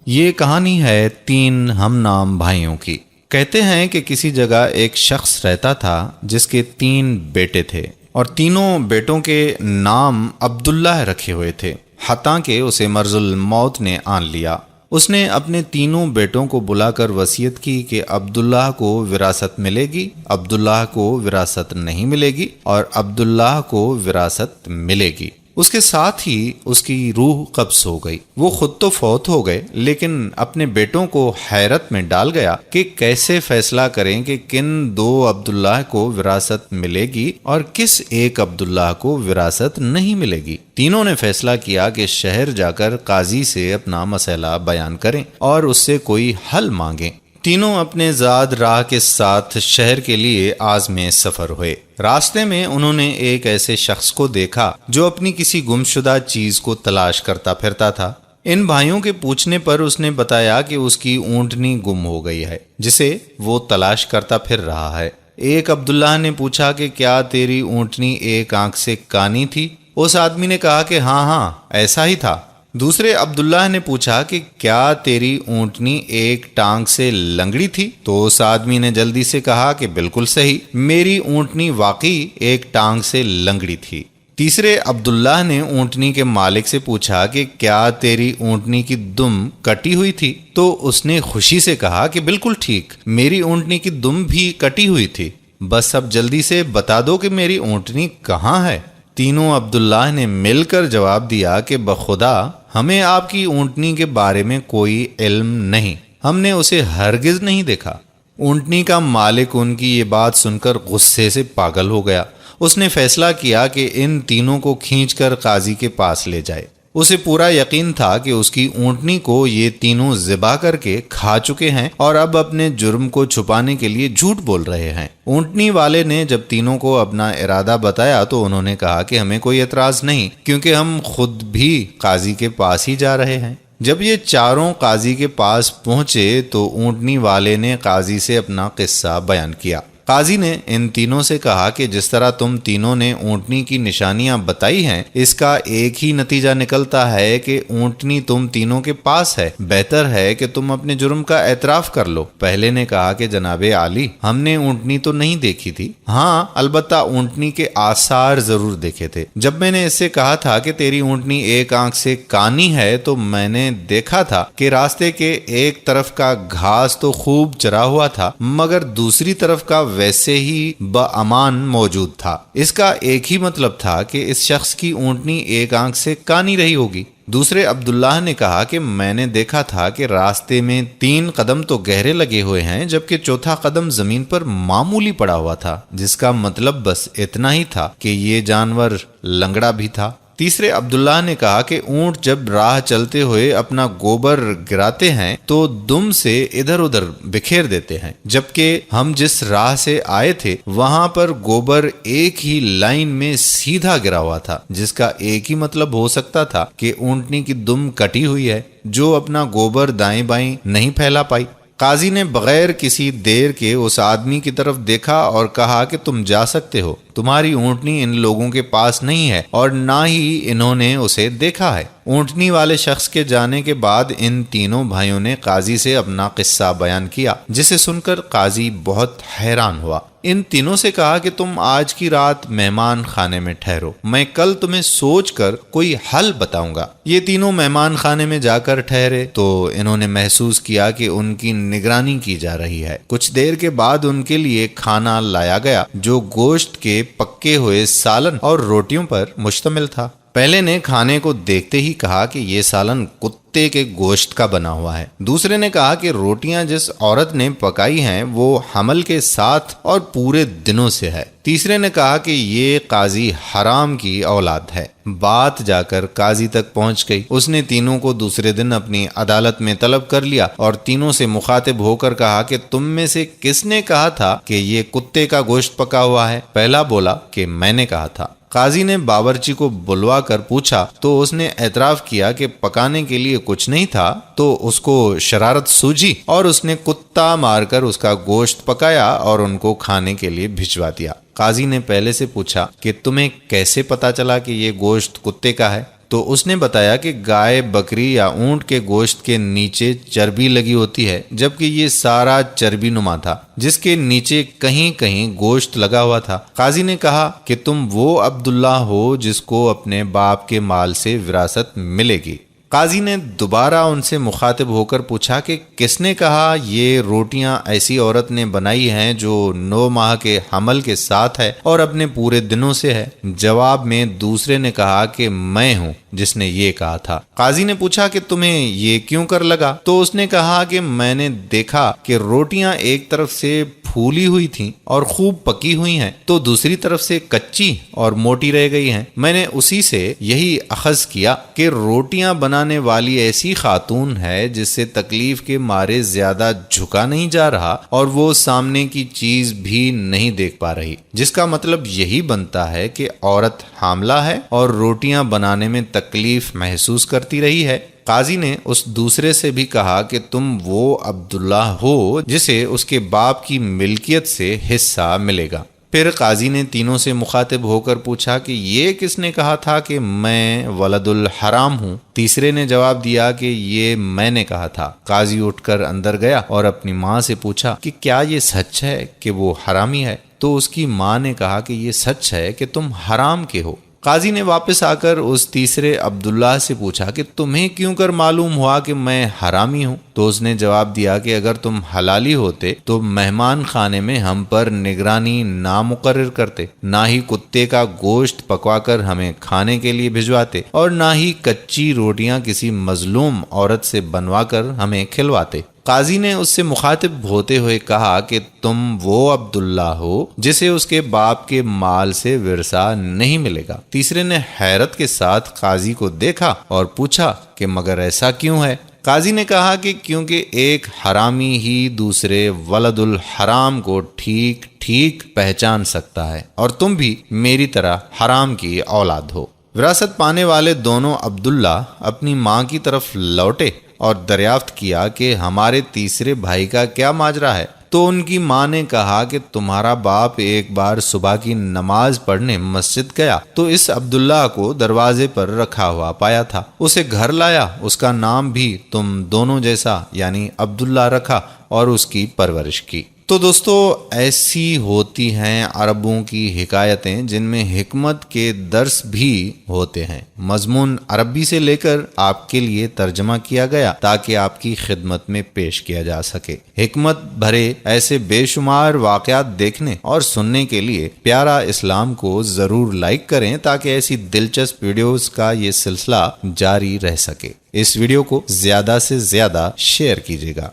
یہ کہانی ہے 3 ہم نام بھائیوں کی۔ کہتے ہیں کہ کسی جگہ ایک شخص رہتا تھا جس کے 3 بیٹے تھے اور تینوں بیٹوں کے نام عبداللہ رکھے ہوئے تھے، حتیٰ کہ اسے مرض الموت نے آن لیا۔ اس نے اپنے تینوں بیٹوں کو بلا کر وصیت کی کہ عبداللہ کو وراثت ملے گی، عبداللہ کو وراثت نہیں ملے گی اور عبداللہ کو وراثت ملے گی۔ اس کے ساتھ ہی اس کی روح قبض ہو گئی۔ وہ خود تو فوت ہو گئے لیکن اپنے بیٹوں کو حیرت میں ڈال گیا کہ کیسے فیصلہ کریں کہ کن 2 عبداللہ کو وراثت ملے گی اور کس ایک عبداللہ کو وراثت نہیں ملے گی۔ تینوں نے فیصلہ کیا کہ شہر جا کر قاضی سے اپنا مسئلہ بیان کریں اور اس سے کوئی حل مانگیں۔ تینوں اپنے زاد راہ کے ساتھ شہر کے لیے عازم سفر ہوئے۔ راستے میں انہوں نے ایک ایسے شخص کو دیکھا جو اپنی کسی گمشدہ چیز کو تلاش کرتا پھرتا تھا۔ ان بھائیوں کے پوچھنے پر اس نے بتایا کہ اس کی اونٹنی گم ہو گئی ہے جسے وہ تلاش کرتا پھر رہا ہے۔ ایک عبداللہ نے پوچھا کہ کیا تیری اونٹنی ایک آنکھ سے کانی تھی؟ اس آدمی نے کہا کہ ہاں ایسا ہی تھا۔ دوسرے عبداللہ نے پوچھا کہ کیا تیری اونٹنی ایک ٹانگ سے لنگڑی تھی؟ تو اس آدمی نے جلدی سے کہا کہ بالکل صحیح، میری اونٹنی واقعی ایک ٹانگ سے لنگڑی تھی۔ تیسرے عبداللہ نے اونٹنی کے مالک سے پوچھا کہ کیا تیری اونٹنی کی دم کٹی ہوئی تھی؟ تو اس نے خوشی سے کہا کہ بالکل ٹھیک، میری اونٹنی کی دم بھی کٹی ہوئی تھی، بس اب جلدی سے بتا دو کہ میری اونٹنی کہاں ہے۔ تینوں عبداللہ نے مل کر جواب دیا کہ بخدا ہمیں آپ کی اونٹنی کے بارے میں کوئی علم نہیں، ہم نے اسے ہرگز نہیں دیکھا۔ اونٹنی کا مالک ان کی یہ بات سن کر غصے سے پاگل ہو گیا۔ اس نے فیصلہ کیا کہ ان تینوں کو کھینچ کر قاضی کے پاس لے جائے۔ اسے پورا یقین تھا کہ اس کی اونٹنی کو یہ تینوں ذبح کر کے کھا چکے ہیں اور اب اپنے جرم کو چھپانے کے لیے جھوٹ بول رہے ہیں۔ اونٹنی والے نے جب تینوں کو اپنا ارادہ بتایا تو انہوں نے کہا کہ ہمیں کوئی اعتراض نہیں، کیونکہ ہم خود بھی قاضی کے پاس ہی جا رہے ہیں۔ جب یہ چاروں قاضی کے پاس پہنچے تو اونٹنی والے نے قاضی سے اپنا قصہ بیان کیا۔ قاضی نے ان تینوں سے کہا کہ جس طرح تم تینوں نے اونٹنی کی نشانیاں بتائی ہیں، اس کا ایک ہی نتیجہ نکلتا ہے کہ اونٹنی تم تینوں کے پاس ہے۔ بہتر ہے کہ تم اپنے جرم کا اعتراف کر لو۔ پہلے نے کہا کہ جناب عالی، ہم نے اونٹنی تو نہیں دیکھی تھی، ہاں البتہ اونٹنی کے آثار ضرور دیکھے تھے۔ جب میں نے اس سے کہا تھا کہ تیری اونٹنی ایک آنکھ سے کانی ہے تو میں نے دیکھا تھا کہ راستے کے ایک طرف کا گھاس تو خوب چرا ہوا تھا مگر دوسری طرف کا ویسے ہی بامان موجود تھا۔ اس کا ایک ہی مطلب تھا کہ اس شخص کی اونٹنی ایک آنکھ سے کانی رہی ہوگی۔ دوسرے عبداللہ نے کہا کہ میں نے دیکھا تھا کہ راستے میں 3 قدم تو گہرے لگے ہوئے ہیں جبکہ چوتھا قدم زمین پر معمولی پڑا ہوا تھا، جس کا مطلب بس اتنا ہی تھا کہ یہ جانور لنگڑا بھی تھا۔ تیسرے عبداللہ نے کہا کہ اونٹ جب راہ چلتے ہوئے اپنا گوبر گراتے ہیں تو دم سے ادھر ادھر بکھیر دیتے ہیں، جبکہ ہم جس راہ سے آئے تھے وہاں پر گوبر ایک ہی لائن میں سیدھا گرا ہوا تھا، جس کا ایک ہی مطلب ہو سکتا تھا کہ اونٹنی کی دم کٹی ہوئی ہے جو اپنا گوبر دائیں بائیں نہیں پھیلا پائی۔ قاضی نے بغیر کسی دیر کے اس آدمی کی طرف دیکھا اور کہا کہ تم جا سکتے ہو، تمہاری اونٹنی ان لوگوں کے پاس نہیں ہے اور نہ ہی انہوں نے اسے دیکھا ہے۔ اونٹنی والے شخص کے جانے کے بعد ان تینوں بھائیوں نے قاضی سے اپنا قصہ بیان کیا، جسے سن کر قاضی بہت حیران ہوا۔ ان تینوں سے کہا کہ تم آج کی رات مہمان خانے میں ٹھہرو، میں کل تمہیں سوچ کر کوئی حل بتاؤں گا۔ یہ تینوں مہمان خانے میں جا کر ٹھہرے تو انہوں نے محسوس کیا کہ ان کی نگرانی کی جا رہی ہے۔ کچھ دیر کے بعد ان کے لیے کھانا لایا گیا جو گوشت کے پکے ہوئے سالن اور روٹیوں پر مشتمل تھا۔ پہلے نے کھانے کو دیکھتے ہی کہا کہ یہ سالن کتے کے گوشت کا بنا ہوا ہے۔ دوسرے نے کہا کہ روٹیاں جس عورت نے پکائی ہیں وہ حمل کے ساتھ اور پورے دنوں سے ہے۔ تیسرے نے کہا کہ یہ قاضی حرام کی اولاد ہے۔ بات جا کر قاضی تک پہنچ گئی۔ اس نے تینوں کو دوسرے دن اپنی عدالت میں طلب کر لیا اور تینوں سے مخاطب ہو کر کہا کہ تم میں سے کس نے کہا تھا کہ یہ کتے کا گوشت پکا ہوا ہے؟ پہلا بولا کہ میں نے کہا تھا۔ قاضی نے باورچی کو بلوا کر پوچھا تو اس نے اعتراف کیا کہ پکانے کے لیے کچھ نہیں تھا، تو اس کو شرارت سوجی اور اس نے کتا مار کر اس کا گوشت پکایا اور ان کو کھانے کے لیے بھجوا دیا۔ قاضی نے پہلے سے پوچھا کہ تمہیں کیسے پتا چلا کہ یہ گوشت کتے کا ہے؟ تو اس نے بتایا کہ گائے، بکری یا اونٹ کے گوشت کے نیچے چربی لگی ہوتی ہے، جبکہ یہ سارا چربی نما تھا جس کے نیچے کہیں کہیں گوشت لگا ہوا تھا۔ قاضی نے کہا کہ تم وہ عبداللہ ہو جس کو اپنے باپ کے مال سے وراثت ملے گی۔ قاضی نے دوبارہ ان سے مخاطب ہو کر پوچھا کہ کس نے کہا یہ روٹیاں ایسی عورت نے بنائی ہیں جو 9 ماہ کے حمل کے ساتھ ہے اور اپنے پورے دنوں سے ہے؟ جواب میں دوسرے نے کہا کہ میں ہوں جس نے یہ کہا تھا۔ قاضی نے پوچھا کہ تمہیں یہ کیوں کر لگا؟ تو اس نے کہا کہ میں نے دیکھا کہ روٹیاں ایک طرف سے پھولی ہوئی تھیں اور خوب پکی ہوئی ہیں تو دوسری طرف سے کچی اور موٹی رہ گئی ہیں۔ میں نے اسی سے یہی اخذ کیا کہ روٹیاں بنانے والی ایسی خاتون ہے جس سے تکلیف کے مارے زیادہ جھکا نہیں جا رہا اور وہ سامنے کی چیز بھی نہیں دیکھ پا رہی، جس کا مطلب یہی بنتا ہے کہ عورت حاملہ ہے اور روٹیاں بنانے میں تکلیف محسوس کرتی رہی ہے۔ قاضی نے اس دوسرے سے بھی کہا کہ تم وہ عبداللہ ہو جسے اس کے باپ کی ملکیت سے حصہ ملے گا۔ پھر قاضی نے تینوں سے مخاطب ہو کر پوچھا کہ یہ کس نے کہا تھا کہ میں ولد الحرام ہوں؟ تیسرے نے جواب دیا کہ یہ میں نے کہا تھا۔ قاضی اٹھ کر اندر گیا اور اپنی ماں سے پوچھا کہ کیا یہ سچ ہے کہ وہ حرامی ہے؟ تو اس کی ماں نے کہا کہ یہ سچ ہے کہ تم حرام کے ہو۔ قاضی نے واپس آ کر اس تیسرے عبداللہ سے پوچھا کہ تمہیں کیوں کر معلوم ہوا کہ میں حرامی ہوں؟ تو اس نے جواب دیا کہ اگر تم حلالی ہوتے تو مہمان خانے میں ہم پر نگرانی نہ مقرر کرتے، نہ ہی کتے کا گوشت پکوا کر ہمیں کھانے کے لیے بھجواتے اور نہ ہی کچی روٹیاں کسی مظلوم عورت سے بنوا کر ہمیں کھلواتے۔ قاضی نے اس سے مخاطب ہوتے ہوئے کہا کہ تم وہ عبداللہ ہو جسے اس کے باپ کے مال سے ورثہ نہیں ملے گا۔ تیسرے نے حیرت کے ساتھ قاضی کو دیکھا اور پوچھا کہ مگر ایسا کیوں ہے؟ قاضی نے کہا کہ کیونکہ ایک حرامی ہی دوسرے ولد الحرام کو ٹھیک ٹھیک پہچان سکتا ہے، اور تم بھی میری طرح حرام کی اولاد ہو۔ وراثت پانے والے دونوں عبداللہ اپنی ماں کی طرف لوٹے اور دریافت کیا کہ ہمارے تیسرے بھائی کا کیا ماجرا ہے؟ تو ان کی ماں نے کہا کہ تمہارا باپ ایک بار صبح کی نماز پڑھنے مسجد گیا تو اس عبداللہ کو دروازے پر رکھا ہوا پایا تھا، اسے گھر لایا، اس کا نام بھی تم دونوں جیسا یعنی عبداللہ رکھا اور اس کی پرورش کی۔ تو دوستو، ایسی ہوتی ہیں عربوں کی حکایتیں جن میں حکمت کے درس بھی ہوتے ہیں۔ مضمون عربی سے لے کر آپ کے لیے ترجمہ کیا گیا تاکہ آپ کی خدمت میں پیش کیا جا سکے۔ حکمت بھرے ایسے بے شمار واقعات دیکھنے اور سننے کے لیے پیارا اسلام کو ضرور لائک کریں تاکہ ایسی دلچسپ ویڈیوز کا یہ سلسلہ جاری رہ سکے۔ اس ویڈیو کو زیادہ سے زیادہ شیئر کیجیے گا۔